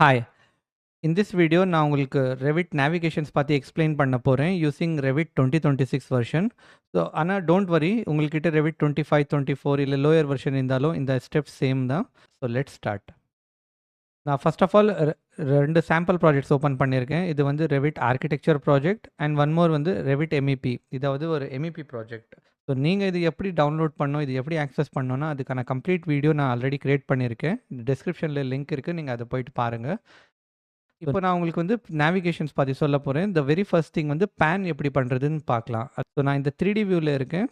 Hi. In this video, நான் உங்களுக்கு Revit navigations பத்தி explain பண்ண போறேன் using Revit 2026 version. So, ஆனா don't worry, உங்கள்கிட்ட Revit 25, 24 இல்ல lower version இருந்தாலும் இந்த steps same தான். So, let's start. நான் ஃபர்ஸ்ட் ஆஃப் ஆல் ரெண்டு சாம்பிள் ப்ராஜெக்ட்ஸ் ஓப்பன் பண்ணியிருக்கேன். இது வந்து Revit architecture project and one more வந்து Revit MEP. இதாவது ஒரு MEP ப்ராஜெக்ட். ஸோ நீங்கள் இது எப்படி டவுன்லோட் பண்ணணும், இது எப்படி ஆக்சஸ் பண்ணணும்னா அதுக்கான கம்ப்ளீட் வீடியோ நான் ஆல்ரெடி கிரியேட் பண்ணியிருக்கேன். டிஸ்கிரிப்ஷனில் லிங்க் இருக்குது, நீங்கள் அதை போயிட்டு பாருங்கள். இப்போ நான் உங்களுக்கு வந்து நேவிகேஷன்ஸ் பற்றி சொல்ல போகிறேன். த வெரி ஃபர்ஸ்ட் திங் வந்து பேன் எப்படி பண்ணுறதுன்னு பார்க்கலாம். ஸோ நான் இந்த 3D வியூவில் இருக்கேன்.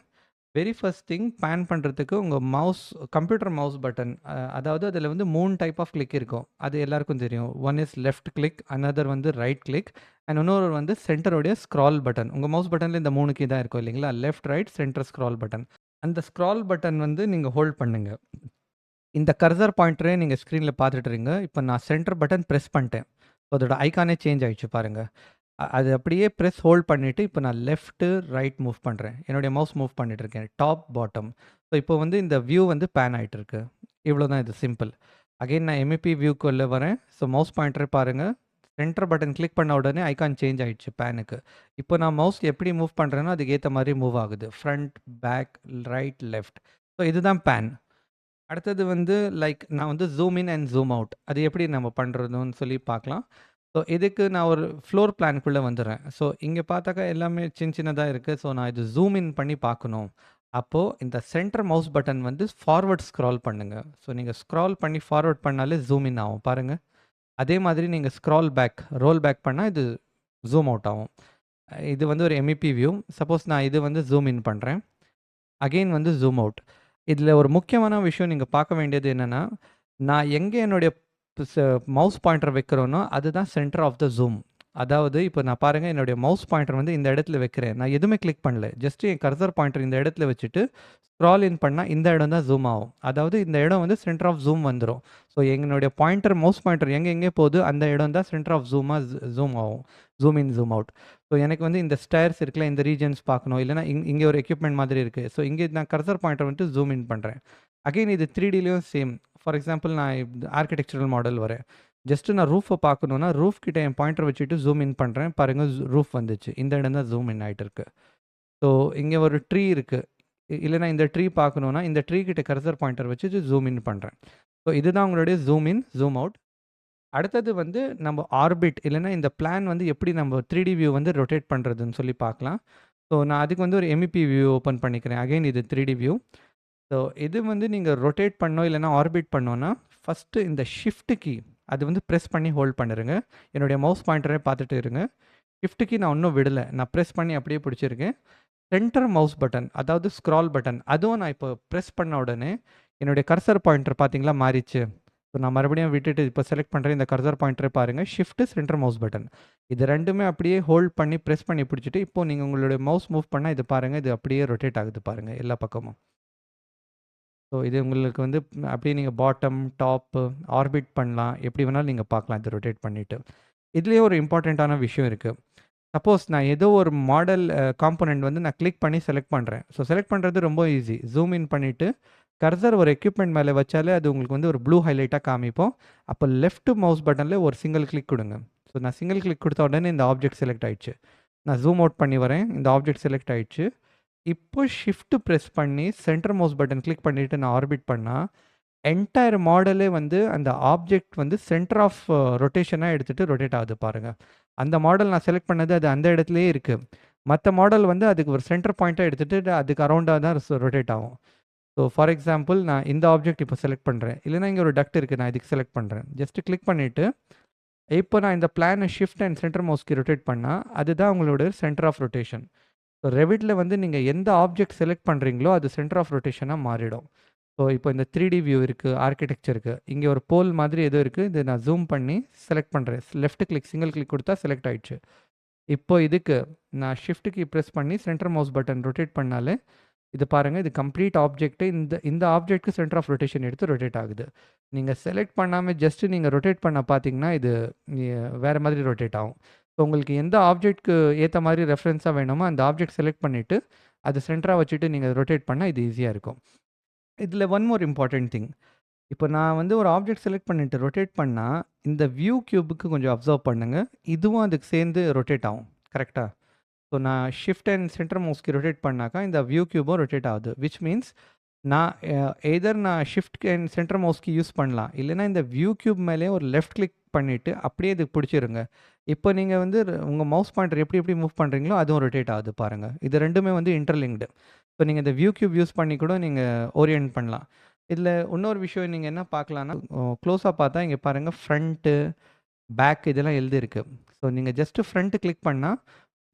வெரி ஃபர்ஸ்ட் திங் பேன் பண்ணுறதுக்கு உங்கள் மவுஸ் கம்ப்யூட்டர் மவுஸ் பட்டன், அதாவது அதில் வந்து 3 டைப் ஆஃப் கிளிக் இருக்கும். அது எல்லாருக்கும் தெரியும். One is left click, another வந்து ரைட் கிளிக் அண்ட் இன்னொரு வந்து சென்டருடைய ஸ்க்ரால் பட்டன். உங்கள் மவுஸ் பட்டனில் இந்த 3 கீ தான் இருக்கும் இல்லைங்களா? Left, right, centre, scroll button. அந்த ஸ்க்ரால் பட்டன் வந்து நீங்கள் ஹோல்ட் பண்ணுங்க. இந்த கர்சர் பாயிண்டரே நீங்கள் ஸ்க்ரீனில் பார்த்துட்டு இருங்க. இப்போ நான் சென்டர் பட்டன் ப்ரெஸ் பண்ணிட்டேன். ஸோ அதோட ஐக்கானே சேஞ்ச் ஆகிடுச்சு பாருங்கள். அது அப்படியே ப்ரெஸ் ஹோல்ட் பண்ணிவிட்டு இப்போ நான் லெஃப்ட்டு ரைட் மூவ் பண்ணுறேன். என்னுடைய மவுஸ் மூவ் பண்ணிட்டு இருக்கேன், டாப் பாட்டம். ஸோ இப்போ வந்து இந்த வியூ வந்து பேன் ஆகிட்டு இருக்கு. இவ்வளோ தான், இது சிம்பிள். அகைன் நான் எம்இபி வியூக்குள்ளே வரேன். ஸோ மவுஸ் பாயிண்டரே பாருங்கள், சென்டர் பட்டன் கிளிக் பண்ண உடனே ஐக்கான் சேஞ்ச் ஆகிடுச்சு பேனுக்கு. இப்போ நான் மவுஸ் எப்படி மூவ் பண்ணுறேன்னா அதுக்கு ஏற்ற மாதிரி மூவ் ஆகுது. Front, back, right, left. So இதுதான் பேன். அடுத்தது வந்து லைக் நான் வந்து zoom in and zoom out, அது எப்படி நம்ம பண்ணுறதுன்னு சொல்லி பார்க்கலாம். ஸோ இதுக்கு நான் ஒரு ஃப்ளோர் பிளானுக்குள்ளே வந்துடுறேன். ஸோ இங்கே பார்த்தாக்கா எல்லாமே சின்ன சின்னதாக இருக்குது. ஸோ நான் இது ஜூம் இன் பண்ணி பார்க்கணும். அப்போது இந்த சென்டர் மவுஸ் பட்டன் வந்து ஃபார்வர்ட் ஸ்க்ரால் பண்ணுங்கள். ஸோ நீங்கள் ஸ்க்ரால் பண்ணி ஃபார்வர்ட் பண்ணாலே ஜூம் இன் ஆகும் பாருங்கள். அதே மாதிரி நீங்கள் ஸ்க்ரால் பேக், ரோல் பேக் பண்ணால் இது ஜூம் அவுட் ஆகும். இது வந்து ஒரு எம்இபி வியூ. சப்போஸ் நான் இது வந்து ஜூம் இன் பண்ணுறேன், அகெயின் வந்து ஜூம் அவுட். இதில் ஒரு முக்கியமான விஷயம் நீங்கள் பார்க்க வேண்டியது என்னென்னா, நான் எங்கே என்னுடைய மவுஸ் பாயிண்டர் வைக்கிறோனோ அதுதான் சென்டர் ஆஃப் த ஜூம். அதாவது இப்போ நான் பாருங்கள், என்னுடைய மவுஸ் பாயிண்டர் வந்து இந்த இடத்துல வைக்கிறேன். நான் எதுவுமே கிளிக் பண்ணல, ஜஸ்ட் என் கர்சர் பாயிண்டர் இந்த இடத்துல வச்சுட்டு ஸ்க்ரால் இன் பண்ணால் இந்த இடம் தான் ஜூம் ஆகும். அதாவது இந்த இடம் வந்து சென்டர் ஆஃப் ஜூம் வந்துடும். ஸோ என்னுடைய பாயிண்டர், மவுஸ் பாயிண்டர் எங்கே போகுது அந்த இடம் தான் சென்டர் ஆஃப் ஜூம் ஆகும். Zoom in, zoom out. So எனக்கு வந்து இந்த ஸ்டேர்ஸ் இருக்குல்ல, இந்த ரீஜன்ஸ் பார்க்கணும், இல்லைனா இங்கே ஒரு எக்யூப்மெண்ட் மாதிரி இருக்குது. ஸோ இங்கே நான் கர்சர் பாயிண்டர் வந்துட்டு ஜூம் இன் பண்ணுறேன். அகெயின் இது 3Dலேயும் சேம். ஃபார் எக்ஸாம்பிள் நான் ஆர்கிடெக்சரல் மாடல் வரேன். ஜஸ்ட்டு நான் ரூஃபை பார்க்கணுன்னா ரூஃப் கிட்ட என் பாயிண்டர் வச்சுட்டு ஜூம் இன் பண்ணுறேன். பாருங்கள், ரூஃப் வந்துச்சு. இந்த இடம் தான் ஜூம் இன் ஆகிட்டு இருக்கு. ஸோ இங்கே ஒரு ட்ரீ இருக்குது, இல்லைனா இந்த ட்ரீ பார்க்கணுன்னா இந்த ட்ரீ கிட்ட கர்சர் பாயிண்டர் வச்சுட்டு ஜூம் இன் பண்ணுறேன். ஸோ இதுதான் உங்களுடைய ஜூம் இன், ஜூம் அவுட். அடுத்தது வந்து நம்ம ஆர்பிட், இல்லைனா இந்த பிளான் வந்து எப்படி நம்ம 3D வியூ வந்து ரொட்டேட் பண்ணுறதுன்னு சொல்லி பார்க்கலாம். ஸோ நான் அதுக்கு வந்து ஒரு எம்இபி வியூ ஓப்பன் பண்ணிக்கிறேன். அகைன் இது 3D வியூ. ஸோ இது வந்து நீங்கள் ரொட்டேட் பண்ணோம் இல்லைனா ஆர்பிட் பண்ணோன்னா ஃபஸ்ட்டு இந்த ஷிஃப்ட் கீ அது வந்து ப்ரெஸ் பண்ணி ஹோல்ட் பண்ணிடுங்க. என்னுடைய மவுஸ் பாயிண்டரே பார்த்துட்டு இருங்க. ஷிஃப்ட் கீ நான் இன்னும் விடலை, நான் ப்ரெஸ் பண்ணி அப்படியே பிடிச்சிருக்கேன். சென்டர் மவுஸ் பட்டன், அதாவது ஸ்க்ரால் பட்டன், அதுவும் நான் இப்போ ப்ரெஸ் பண்ண உடனே என்னுடைய கர்சர் பாயிண்டர் பார்த்தீங்களா மாறிச்சு. ஸோ நான் மறுபடியும் விட்டுட்டு இப்போ செலக்ட் பண்ணுறேன். இந்த கர்சர் பாயிண்டரே பாருங்கள், ஷிஃப்ட், சென்டர் மவுஸ் பட்டன், இது ரெண்டுமே அப்படியே ஹோல்ட் பண்ணி ப்ரெஸ் பண்ணி பிடிச்சிட்டு இப்போ நீங்கள் உங்களுடைய மவுஸ் மூவ் பண்ணால் இது பாருங்கள், இது அப்படியே ரொட்டேட் ஆகுது பாருங்கள் எல்லா பக்கமும். ஸோ இது உங்களுக்கு வந்து அப்படியே நீங்கள் பாட்டம், டாப்பு, ஆர்பிட் பண்ணலாம், எப்படி வேணாலும் நீங்கள் பார்க்கலாம் இது ரொட்டேட் பண்ணிவிட்டு. இதுலேயே ஒரு இம்பார்ட்டண்ட்டான விஷயம் இருக்குது. சப்போஸ் நான் ஏதோ ஒரு மாடல் காம்போனன்ட் வந்து நான் கிளிக் பண்ணி செலக்ட் பண்ணுறேன். ஸோ செலக்ட் பண்ணுறது ரொம்ப ஈஸி. ஜூம் இன் பண்ணிவிட்டு கர்சர் ஒரு எக்யூப்மெண்ட் மேலே வச்சாலே அது உங்களுக்கு வந்து ஒரு ப்ளூ ஹைலைட்டாக காமிப்போம். அப்போ லெஃப்ட் மவுஸ் பட்டனில் ஒரு சிங்கிள் கிளிக் கொடுங்க. ஸோ நான் சிங்கிள் கிளிக் கொடுத்த உடனே இந்த ஆப்ஜெக்ட் செலக்ட் ஆகிடுச்சு. நான் ஜூம் அவுட் பண்ணி வரேன், இந்த ஆப்ஜெக்ட் செலக்ட் ஆகிடுச்சு. இப்போ ஷிஃப்ட் ப்ரெஸ் பண்ணி சென்டர் மவுஸ் பட்டன் கிளிக் பண்ணிவிட்டு நான் ஆர்பிட் பண்ணால் என்டையர் மாடலே வந்து அந்த ஆப்ஜெக்ட் வந்து சென்டர் ஆஃப் ரொட்டேஷனாக எடுத்துகிட்டு ரொட்டேட் ஆகுது பாருங்கள். அந்த மாடல் நான் செலக்ட் பண்ணது அது அந்த இடத்துலையே இருக்குது. மற்ற மாடல் வந்து அதுக்கு ஒரு சென்டர் பாயிண்ட்டாக எடுத்துகிட்டு அதுக்கு அரௌண்டாக தான் ரொட்டேட் ஆகும். ஸோ ஃபார் எக்ஸாம்பிள் நான் இந்த ஆப்ஜெக்ட் இப்போ செலக்ட் பண்ணுறேன், இல்லைனா இங்கே ஒரு டக்ட் இருக்குது, நான் இதுக்கு செலக்ட் பண்ணுறேன். ஜஸ்ட்டு கிளிக் பண்ணிவிட்டு இப்போ நான் இந்த பிளானை ஷிஃப்ட் அண்ட் சென்டர் மவுஸ்க்கு ரொட்டேட் பண்ணால் அதுதான் உங்களோட சென்டர் ஆஃப் ரொட்டேஷன். ஸோ ரெவிட்டில் வந்து நீங்கள் எந்த ஆப்ஜெக்ட் செலக்ட் பண்ணுறீங்களோ அது சென்டர் ஆஃப் ரொட்டேஷனாக மாறிடும். ஸோ இப்போ இந்த 3D வியூ இருக்குது, ஆர்கிடெக்சருக்கு இங்கே ஒரு போல் மாதிரி எதுவும் இருக்குது, இது நான் ஜூம் பண்ணி செலக்ட் பண்ணுறேன். லெஃப்ட் கிளிக், சிங்கிள் கிளிக் கொடுத்தா செலக்ட் ஆகிடுச்சு. இப்போ இதுக்கு நான் ஷிஃப்ட் கீ ப்ரெஸ் பண்ணி சென்டர் மவுஸ் பட்டன் ரொட்டேட் பண்ணாலே இது பாருங்கள், இது கம்ப்ளீட் ஆப்ஜெக்ட்டு இந்த ஆப்ஜெக்ட்க்கு சென்டர் ஆஃப் ரொட்டேஷன் எடுத்து ரொட்டேட் ஆகுது. நீங்கள் செலக்ட் பண்ணாமல் ஜஸ்ட்டு நீங்கள் ரொட்டேட் பண்ண பார்த்தீங்கன்னா இது வேறு மாதிரி ரொட்டேட் ஆகும். ஸோ உங்களுக்கு எந்த ஆப்ஜெக்ட்க்கு ஏற்ற மாதிரி ரெஃபரன்ஸாக வேணுமோ அந்த ஆப்ஜெக்ட் செலக்ட் பண்ணிவிட்டு அது சென்டராக வச்சுட்டு நீங்கள் ரொட்டேட் பண்ணால் இது ஈஸியாக இருக்கும். இதில் ஒன் மோர் இம்பார்ட்டன்ட் திங், இப்போ நான் வந்து ஒரு ஆப்ஜெக்ட் செலக்ட் பண்ணிட்டு ரொட்டேட் பண்ணா, இந்த வியூ கியூப்க்கு கொஞ்சம் அப்சர்வ் பண்ணுங்க. இதுவும் அதுக்கு சேர்ந்து ரொட்டேட் ஆகும். கரெக்ட்டா? ஸோ நான் ஷிஃப்ட் அண்ட் சென்டர் மவுஸ்க்கு ரொட்டேட் பண்ணாக்கா, இந்த வியூ கியூபும் ரொட்டேட் ஆகுது. விச் மீன்ஸ் நான் எய்தர் நான் ஷிஃப்ட் அண்ட் சென்டர் மவுஸ்க்கு யூஸ் பண்ணலாம். இல்லைன்னா இந்த வியூ கியூப் மேலேயே ஒரு லெஃப்ட் கிளிக் பண்ணிட்டு அப்படியே இதுக்கு பிடிச்சிருங்க. இப்போ நீங்க வந்து உங்க மவுஸ் பாயிண்டர் எப்படி எப்படி மூவ் பண்றீங்களோ, அதுவும் ரொட்டேட் ஆகுது பாருங்க. இது 2மே வந்து இன்டர்லிங்க்டு. ஸோ நீங்க இந்த வியூ கியூப் யூஸ் பண்ணி கூட நீங்க ஓரியன்ட் பண்ணலாம். இதில இன்னொரு விஷயம் நீங்க என்ன பார்க்கலாம்னா, க்ளோஸா பார்த்தா இங்க பாருங்க ஃப்ரண்ட்டு, பேக் இதெல்லாம் எழுதியிருக்கு. ஸோ நீங்க ஜஸ்ட் ஃப்ரண்ட் கிளிக் பண்ணா,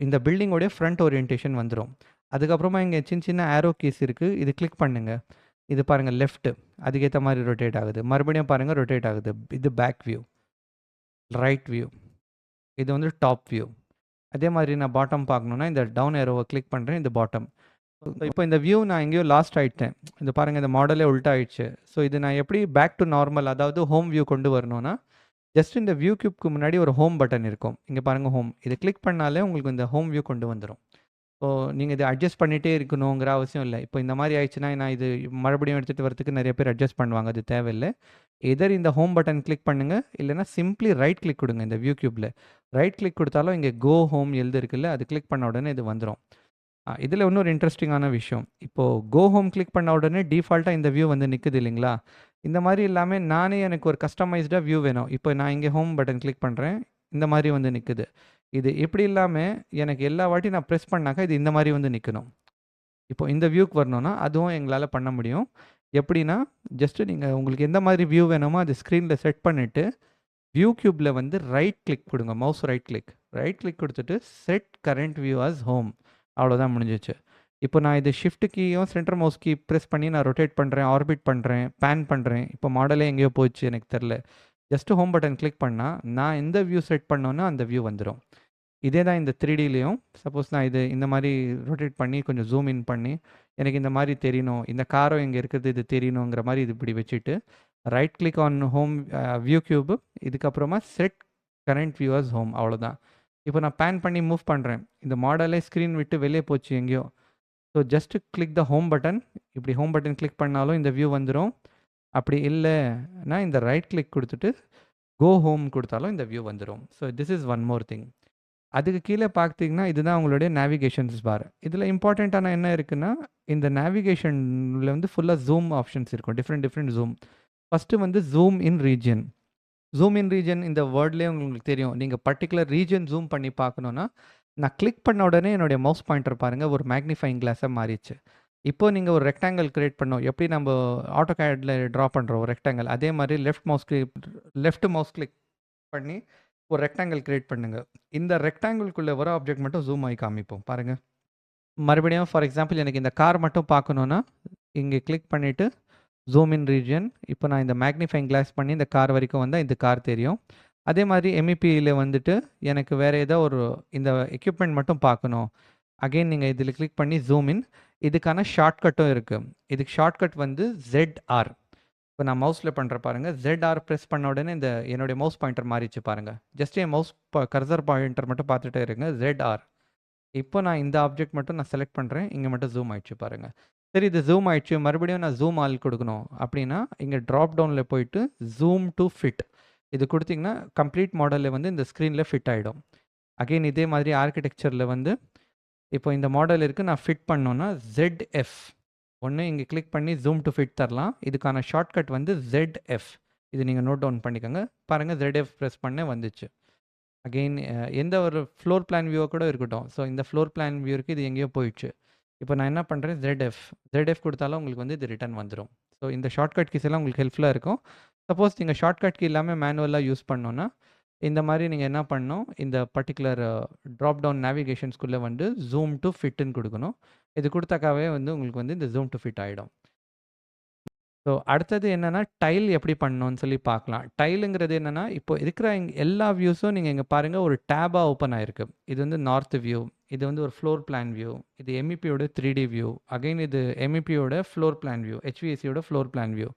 இந்த பில்டிங்கோடைய ஃப்ரண்ட் ஓரியன்டேஷன் வந்துரும். அதுக்கப்புறமா இங்க சின்ன சின்ன ஆரோ கீஸ் இருக்கு. இது கிளிக் பண்ணுங்க. இது பாருங்க லெஃப்ட். அதுக்கேத்த மாரி ரொட்டேட் ஆகுது. மறுபடியும் பாருங்க ரொட்டேட் ஆகுது. இது பேக் வியூ, ரைட் வியூ. இது வந்து டாப் வியூ. அதே மாதிரி நான் பாட்டம் பார்க்கணும்னா, இந்த டவுன் ஏரோவ கிளிக் பண்றேன். இது பாட்டம். இப்போ இந்த வியூ நான் எங்கேயோ லாஸ்ட் ஆயிட்டேன். இது பாருங்க இந்த மாடலே உல்ட்டா ஆயிடுச்சு. ஸோ இது நான் எப்படி பேக் டூ நார்மல் அதாவது ஹோம் வியூ கொண்டு வரணும்னா, ஜஸ்ட் இந்த வியூ கியூப்க்கு முன்னாடி ஒரு ஹோம் பட்டன் இருக்கும். இங்க பாருங்க ஹோம். இத கிளிக் பண்ணாலே உங்களுக்கு இந்த ஹோம் வியூ கொண்டு வந்துரும். ஸோ நீங்க இத அட்ஜஸ்ட் பண்ணிட்டே இருக்கணுங்கிற அவசியம் இல்ல. இப்போ இந்த மாரி ஆயிடுச்சுன்னா, நான் இது மறுபடியும் எடுத்துட்டு வரதுக்கு நெறைய பேர் அட்ஜஸ்ட் பண்ணுவாங்க. அது தேவையில்ல. எதர் இந்த ஹோம் பட்டன் கிளிக் பண்ணுங்க. இல்லன்னா சிம்ப்ளி ரைட் கிளிக் குடுங்க இந்த வியூ கியூப்ல. ரைட் கிளிக் குடுத்தாலும் இங்க கோ ஹோம் எழுதிருக்குல்ல, அது கிளிக் பண்ண உடனே இது வந்துரும். இதில இன்னொரு இன்ட்ரஸ்டிங்கான விஷயம். இப்போ கோ ஹோம் கிளிக் பண்ண உடனே டிஃபால்ட்டா இந்த வியூ வந்து நிக்குது இல்லைங்களா? இந்த மாரி இல்லாம நானே எனக்கு ஒரு கஸ்டமைஸ்டா வியூ வேணும். இப்போ நான் இங்க ஹோம் பட்டன் கிளிக் பண்றேன். இந்த மாரி வந்து நிக்குது. இது இப்படி இல்லாம எனக்கு எல்லா வாட்டியும் நான் பிரஸ் பண்ணாக்கா இது இந்த மாரி வந்து நிக்கணும். இப்போ இந்த வியூக்கு வரணும்னா, அதுவும் எங்களால பண்ண முடியும். எப்படின்னா, ஜஸ்ட் நீங்க உங்களுக்கு எந்த மாதிரி வியூ வேணுமோ அது ஸ்க்ரீன்ல செட் பண்ணிட்டு, வியூ கியூப்ல வந்து ரைட் கிளிக் குடுங்க. Mouse right click. Right click குடுத்துட்டு set current view as home. அவ்வளோதான் முடிஞ்சுச்சு. இப்போ நான் இது ஷிஃப்ட் கீயும், சென்டர் மவுஸ் கீ பிரஸ் பண்ணி நான் ரொட்டேட் பண்றேன், ஆர்பிட் பண்றேன், பேன் பண்றேன். இப்போ மாடலே எங்கேயோ போச்சு எனக்கு தெரியல. ஜஸ்ட் ஹோம் பட்டன் கிளிக் பண்ணா, நான் எந்த வியூ செட் பண்ணேனோ அந்த வியூ வந்துரும். இதே தான் இந்த 3Dலயும் சப்போஸ் நான் இது இந்த மாரி ரொட்டேட் பண்ணி கொஞ்சம் ஜூம் இன் பண்ணி, எனக்கு இந்த மாரி தெரியணும். இந்த காரம் இங்க இருக்கிறது இது தெரியணுங்கிற மாரி இது இப்படி வச்சுட்டு, right click on home view cube இதுக்கப்புறமா set current view as home அவ்வளோதான். இப்போ நான் பேன் பண்ணி மூவ் பண்றேன். இந்த மாடலே ஸ்க்ரீன் விட்டு வெளியே போச்சு எங்கேயோ. So just click the home button. இப்படி ஹோம் பட்டன் கிளிக் பண்ணாலும் இந்த வியூ வந்துரும். அப்படி இல்லன்னா இந்த ரைட் கிளிக் குடுத்துட்டு, கோ ஹோம் குடுத்தாலும் இந்த வியூ வந்துரும். So this is one more thing. அதுக்கு கீழ பார்த்தீங்கன்னா, இதுதான் உங்களுடைய நேவிகேஷன்ஸ் பார். இதில இம்பார்ட்டன்ட்டான என்ன இருக்குன்னா, இந்த நேவிகேஷன்ல வந்து ஃபுல்லா ஜூம் ஆப்ஷன்ஸ் இருக்கும். Different different zoom. ஃபர்ஸ்ட்டு வந்து zoom in region. Zoom in region இந்த வேர்ட்லயே உங்களுக்கு தெரியும். நீங்க பர்ட்டிகுலர் ரீஜியன் ஜூம் பண்ணி பார்க்கணும்னா, நான் கிளிக் பண்ண உடனே என்னுடைய மவுஸ் பாயிண்டர் பாருங்க ஒரு மேக்னிஃபையிங் கிளாஸா மாறிடுச்சு. இப்போ நீங்க ஒரு ரெக்டாங்கிள் கிரியேட் பண்ணோம். எப்படி நம்ப ஆட்டோகேட்ல டிரா பண்றோம் ஒரு ரெக்டாங்கிள். அதே மாரி லெஃப்ட் மவுஸ் கிளிக் பண்ணி ஒரு ரெக்டாங்கிள் கிரியேட் பண்ணுங்க. இந்த ரெக்டாங்கிள்குள்ள வர ஆப்ஜெக்ட் மட்டும் ஜூம் ஆயி காமிப்போம். பாருங்க. மறுபடியும் ஃபார் எக்ஸாம்பிள் எனக்கு இந்த கார் மட்டும் பார்க்கணும்னா, இங்க கிளிக் பண்ணிட்டு ஜூம் இன் ரீஜியன். இப்போ நான் இந்த மேக்னிஃபையிங் கிளாஸ் பண்ணி இந்த கார் வரைக்கும் வந்தா இந்த கார் தெரியும். அதே மாரி MEPல வந்துட்டு எனக்கு வேற ஏதோ ஒரு இந்த எக்யூப்மென்ட் மட்டும் பார்க்கணும். அகைன் நீங்க இதில கிளிக் பண்ணி ஜூம் இன். இதுக்கான ஷார்ட்கட்டும் இருக்கு. இதுக்கு ஷார்ட்கட் வந்து ZR. இப்போ நான் மவுஸ்ல பண்றேன் பாருங்க. ZR பிரஸ் பண்ண உடனே இந்த என்னுடைய மவுஸ் பாயிண்டர் மாறிச்சு பாருங்க. ஜஸ்ட் என் மவுஸ் கர்சர் பாயிண்டர் மட்டும் பார்த்துட்டே இருங்க. ZR. இப்போ நான் இந்த ஆப்ஜெக்ட் மட்டும் நான் செலக்ட் பண்றேன். இங்க மட்டும் ஜூம் ஆயிடுச்சு பாருங்க. சரி இது ஜூம் ஆயிடுச்சு. மறுபடியும் நான் ஜூம் ஆல் குடுக்கணும். அப்படின்னா, இங்க ட்ராப் டவுன்ல போயிட்டு ஜூம் டூ ஃபிட். இது குடுத்தீங்கன்னா, கம்ப்ளீட் மாடல்ல வந்து இந்த ஸ்க்ரீன்ல ஃபிட் ஆயிடும். அகைன் இதே மாதிரி ஆர்க்கிடெக்சர்ல வந்து இப்போ இந்த மாடல் இருக்கு. நான் ஃபிட் பண்ணணும்னா ZF. ஒண்ணு இங்க கிளிக் பண்ணி ஜூம் டூ ஃபிட் தரலாம். இதுக்கான ஷார்ட்கட் வந்து ZF. இது நீங்க நோட் டவுன் பண்ணிக்கோங்க. பாருங்க ZF பிரஸ் பண்ணேன் வந்துச்சு. அகைன் எந்த ஒரு ஃப்ளோர் பிளான் வியூவா கூட இருக்கட்டும். ஸோ இந்த ஃப்ளோர் பிளான் வியூ இருக்கு. இது எங்கேயோ போயிடுச்சு. இப்போ நான் என்ன பண்றேன் ZF குடுத்தாலும் உங்களுக்கு வந்து இது ரிட்டர்ன் வந்துரும். ஸோ இந்த ஷார்ட்கட் கீஸ் எல்லாம் உங்களுக்கு ஹெல்ப்ஃபுல்லா இருக்கும். சப்போஸ் நீங்க ஷார்ட்கட் கீ இல்லாம மேனுவலா யூஸ் பண்ணணும்னா, இந்த மாரி நீங்க என்ன பண்ணணும், இந்த பர்ட்டிகுலர் ட்ராப் டவுன் நேவிகேஷன்ஸ்குள்ள வந்து ஜூம் டூ ஃபிட்ன்னு குடுக்கணும். இது குடுத்தாக்காவே வந்து உங்களுக்கு வந்து இந்த ஜூம் டூ ஃபிட் ஆயிடும். ஸோ அடுத்தது என்னன்னா, டைல் எப்படி பண்ணணும்னு சொல்லி பார்க்கலாம். டைலுங்கிறது என்னன்னா, இப்போ இருக்கிற எல்லா வியூஸும் நீங்க இங்க பாருங்க ஒரு டேபா ஓப்பன் ஆயிருக்கு. இது வந்து நார்த் வியூ. இது வந்து ஒரு ஃப்ளோர் பிளான் வியூ. இது MEPயோட 3D வியூ. அகைன் இது MEPயோட ஃப்ளோர் பிளான் வியூ. HVACயோட ஃப்ளோர் பிளான் வியூ.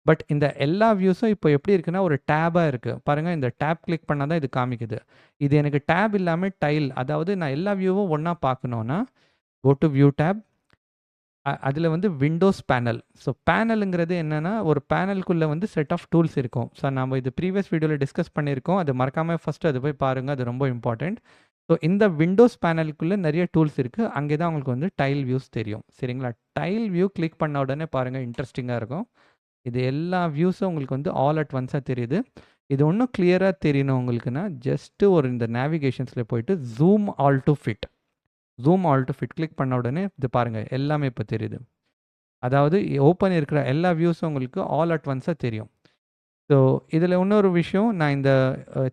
பட் இந்த எல்லா வியூஸும் இப்போ எப்படி இருக்குன்னா, ஒரு டேபா இருக்கு. பாருங்க இந்த டேப் கிளிக் பண்ணா தான் இது காமிக்குது. இது எனக்கு டேப் இல்லாம டைல் அதாவது நான் எல்லா வியூவும் ஒண்ணா பார்க்கணும்னா, கோ டூ வியூ டேப். அதில வந்து விண்டோஸ் பேனல். ஸோ பேனலுங்கிறது என்னன்னா, ஒரு பேனலுக்குள்ள வந்து செட் ஆஃப் டூல்ஸ் இருக்கும். ஸோ நம்ம இது ப்ரீவியஸ் வீடியோல டிஸ்கஸ் பண்ணியிருக்கோம். அது மறக்காம ஃபர்ஸ்ட் அது போய் பாருங்க. அது ரொம்ப இம்பார்ட்டன்ட். ஸோ இந்த விண்டோஸ் பேனலுக்குள்ள நெறைய டூல்ஸ் இருக்கு. அங்கே தான் உங்களுக்கு வந்து டைல் வியூஸ் தெரியும். சரிங்களா? டைல் வியூ கிளிக் பண்ண உடனே பாருங்க இன்ட்ரஸ்டிங்கா இருக்கும். இது எல்லா வியூஸும் உங்களுக்கு வந்து ஆல் அட் ஒன்ஸா தெரியுது. இது இன்னும் கிளியரா தெரியணும் உங்களுக்குன்னா, ஜஸ்ட் ஒரு இந்த நேவிகேஷன்ஸ்ல போயிட்டு zoom all to fit. Zoom all to fit click பண்ண உடனே இது பாருங்க எல்லாமே இப்ப தெரியுது. அதாவது ஓப்பன் இருக்கிற எல்லா வியூஸும் உங்களுக்கு ஆல் அட் ஒன்ஸா தெரியும். ஸோ இதில இன்னொரு விஷயம் நான் இந்த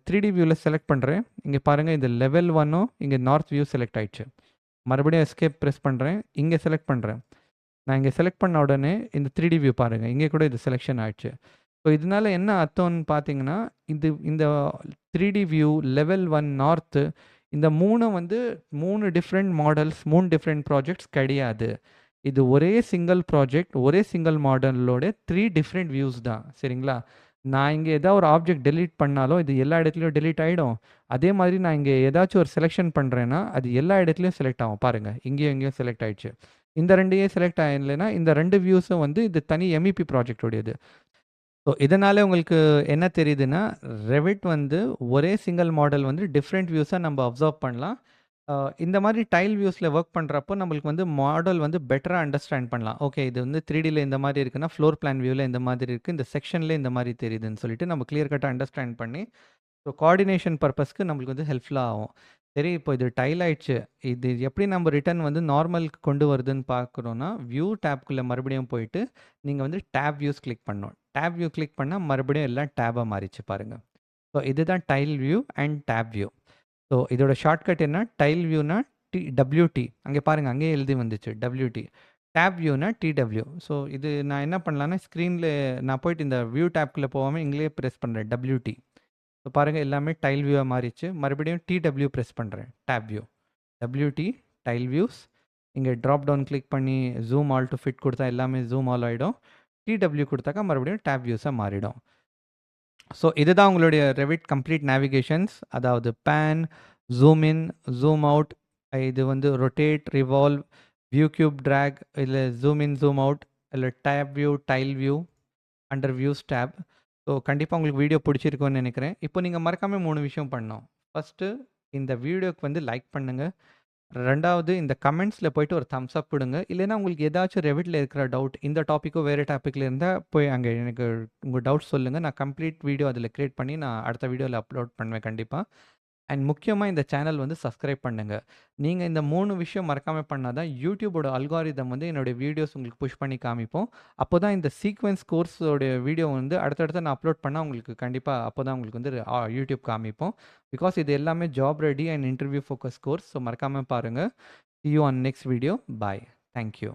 3டி வியூல செலக்ட் பண்றேன். இங்க பாருங்க இந்த லெவல் 1ம் இங்க நார்த் வியூ செலக்ட் ஆயிடுச்சு. மறுபடியும் எஸ்கேப் பிரஸ் பண்றேன். இங்க செலக்ட் பண்றேன். நான் இங்க செலக்ட் பண்ண உடனே இந்த 3டி வியூ பாருங்க. இங்க கூட இது செலக்ஷன் ஆயிடுச்சு. ஸோ இதனால என்ன அர்த்தம்னு பார்த்தீங்கன்னா, இந்த 3டி வியூ, லெவல் 1 நார்த் இந்த 3ம் வந்து 3 டிஃபரெண்ட் மாடல்ஸ், 3 டிஃபரெண்ட் ப்ராஜெக்ட்ஸ் கிடையாது. இது ஒரே சிங்கிள் ப்ராஜெக்ட், ஒரே சிங்கிள் மாடலோட 3 டிஃபரெண்ட் வியூஸ் தான். சரிங்களா? நான் இங்க ஏதாவது ஒரு ஆப்ஜெக்ட் டெலீட் பண்ணாலும், இது எல்லா இடத்துலயும் டெலீட் ஆயிடும். அதே மாதிரி நான் இங்க ஏதாச்சும் ஒரு செலக்ஷன் பண்றேன்னா, அது எல்லா இடத்துலயும் செலக்ட் ஆகும். பாருங்க. இங்கேயும் இங்கேயும் செலக்ட் ஆயிடுச்சு. இந்த 2யே செலக்ட் ஆகலைன்னா, இந்த 2 வியூஸும் வந்து இது தனி எம்இபி ப்ராஜெக்ட் உடையது. ஸோ இதனால உங்களுக்கு என்ன தெரியுதுன்னா, ரெவிட் வந்து ஒரே சிங்கிள் மாடல் வந்து டிஃப்ரெண்ட் வியூஸா நம்ம அப்சர்வ் பண்ணலாம். இந்த மாதிரி டைல் வியூஸ்ல வொர்க் பண்றப்போ நம்மளுக்கு வந்து மாடல் வந்து பெட்டரா அண்டர்ஸ்டாண்ட் பண்ணலாம். ஓகே இது வந்து 3டில இந்த மாதிரி இருக்குன்னா, ஃப்ளோர் பிளான் வியூல இந்த மாதிரி இருக்கு. இந்த செக்ஷன்ல இந்த மாதிரி தெரியுதுன்னு சொல்லிட்டு நம்ம கிளியர் கட்டா அண்டர்ஸ்டாண்ட் பண்ணி ஸோ கோஆர்டினேஷன் பர்ப்பஸ்க்கு நம்மளுக்கு வந்து ஹெல்ப்ஃபுல்லா ஆகும். சரி இப்போ இது டைல் ஆயிடுச்சு. இது எப்படி நம்ம ரிட்டர்ன் வந்து நார்மலுக்கு கொண்டு வருதுன்னு பார்க்குறோம்னா, வியூ டேப்க்குள்ள மறுபடியும் போயிட்டு, நீங்க வந்து டேப் வியூஸ் கிளிக் பண்ணணும். டேப் வியூ கிளிக் பண்ணா மறுபடியும் எல்லாம் டேபா மாறிச்சு பாருங்க. ஸோ இதுதான் tile view and tab view. So இதோட ஷார்ட்கட் என்ன? டைல் வியூனா WT. அங்கே பாருங்க அங்கேயே எழுதி வந்துச்சு WT. டேப் வியூனா TW. ஸோ இது நான் என்ன பண்ணலான்னா, ஸ்க்ரீன்ல நான் போயிட்டு இந்த வியூ டேப்க்குள்ள போகாம இங்கேயே பிரஸ் பண்றேன் WT. ஸோ பாருங்க எல்லாமே டைல் வியூவா மாறிச்சு. மறுபடியும் TW பிரஸ் பண்றேன். Tab view. WT tile views. இங்க ட்ராப் டவுன் கிளிக் பண்ணி ஜூம் ஆல் டூ ஃபிட் குடுத்தா எல்லாமே ஜூம் ஆல் ஆயிடும். TW குடுத்தாக்கா மறுபடியும் டேப் வியூஸா மாறிடும். ஸோ இதுதான் உங்களுடைய ரெவிட் கம்ப்ளீட் நேவிகேஷன்ஸ். அதாவது pan, zoom in, zoom out, இது வந்து rotate, revolve, view cube drag, இல்ல ஜூம் இன், ஜூம் அவுட், இல்ல tab view, tile view, under views tab. So கண்டிப்பாக உங்களுக்கு வீடியோ பிடிச்சிருக்கும்னு நினைக்கிறேன். இப்போ நீங்கள் மறக்காமல் 3 விஷயம் பண்ணணும். ஃபஸ்ட்டு இந்த வீடியோக்கு வந்து லைக் பண்ணுங்கள். 2வது இந்த கமெண்ட்ஸில் போயிட்டு ஒரு தம்ஸ் அப் கொடுங்க. இல்லைன்னா உங்களுக்கு ஏதாச்சும் ரெவிட்டில் இருக்கிற டவுட் இந்த டாப்பிக்கோ வேறு டாப்பிக்கில் இருந்தால் போய் அங்கே எனக்கு உங்கள் டவுட் சொல்லுங்கள். நான் கம்ப்ளீட் வீடியோ அதில் க்ரியேட் பண்ணி நான் அடுத்த வீடியோவில் அப்லோட் பண்ணுவேன் கண்டிப்பாக. அண்ட் முக்கியமாக இந்த சேனல் வந்து சப்ஸ்கிரைப் பண்ணுங்கள். நீங்கள் இந்த 3 விஷயம் மறக்காமல் பண்ணால் தான் யூடியூபோட அல்காரிதம் வந்து என்னுடைய வீடியோஸ் உங்களுக்கு புஷ் பண்ணி காமிப்போம். அப்போ தான் இந்த சீக்வென்ஸ் கோர்ஸோடைய வீடியோ வந்து அடுத்தடுத்து நான் அப்லோட் பண்ணால் உங்களுக்கு கண்டிப்பாக அப்போ தான் உங்களுக்கு வந்து யூடியூப் காமிப்போம். பிகாஸ் இது எல்லாமே job ready and interview focus course. So மறக்காமல் பாருங்கள். See you on next video. Bye. Thank you.